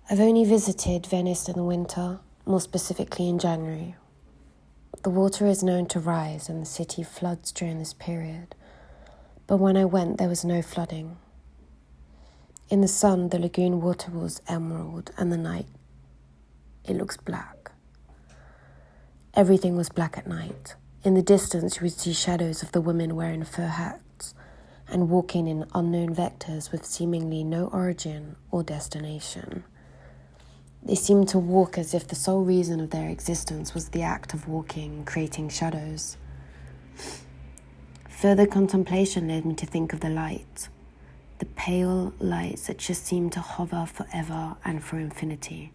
I've only visited Venice in the winter, more specifically in January. The water is known to rise and the city floods during this period, but when I went there was no flooding. In the sun, the lagoon water was emerald, and the night, it looks black. Everything was black at night. In the distance, you would see shadows of the women wearing fur hats and walking in unknown vectors with seemingly no origin or destination. They seemed to walk as if the sole reason of their existence was the act of walking and creating shadows. Further contemplation led me to think of the light. The pale lights that just seemed to hover forever and for infinity.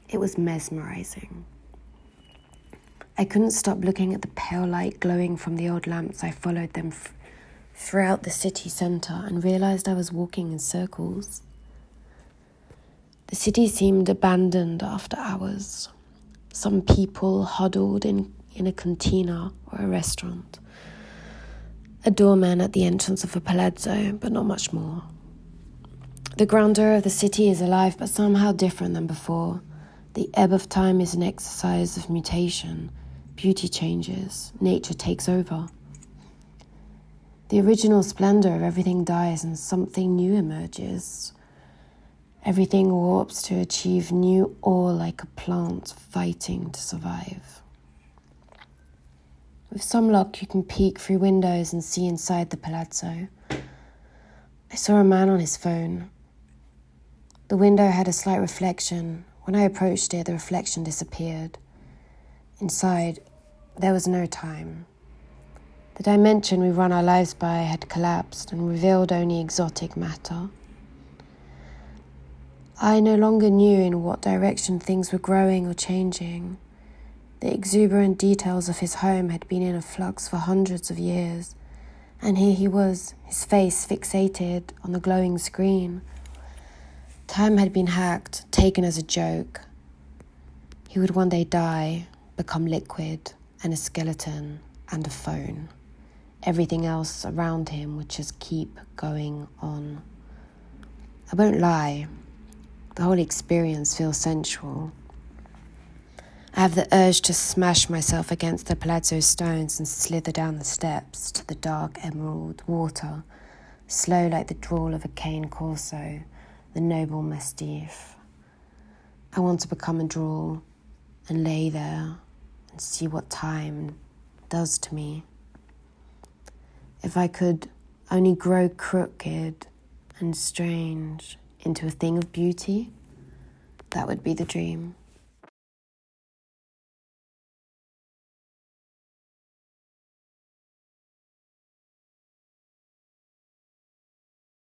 It was mesmerizing. I couldn't stop looking at the pale light glowing from the old lamps. I followed them throughout the city centre and realized I was walking in circles. The city seemed abandoned after hours. Some people huddled in a cantina or a restaurant. A doorman at the entrance of a palazzo, but not much more. The grandeur of the city is alive, but somehow different than before. The ebb of time is an exercise of mutation. Beauty changes. Nature takes over. The original splendor of everything dies and something new emerges. Everything warps to achieve new awe like a plant fighting to survive. With some luck, you can peek through windows and see inside the palazzo. I saw a man on his phone. The window had a slight reflection. When I approached it, the reflection disappeared. Inside, there was no time. The dimension we run our lives by had collapsed and revealed only exotic matter. I no longer knew in what direction things were growing or changing. The exuberant details of his home had been in a flux for hundreds of years, and here he was, his face fixated on the glowing screen. Time had been hacked, taken as a joke. He would one day die, become liquid, and a skeleton, and a phone. Everything else around him would just keep going on. I won't lie, the whole experience feels sensual. I have the urge to smash myself against the palazzo stones and slither down the steps to the dark emerald water, slow like the drawl of a cane corso, the noble mastiff. I want to become a drawl and lay there and see what time does to me. If I could only grow crooked and strange into a thing of beauty, that would be the dream.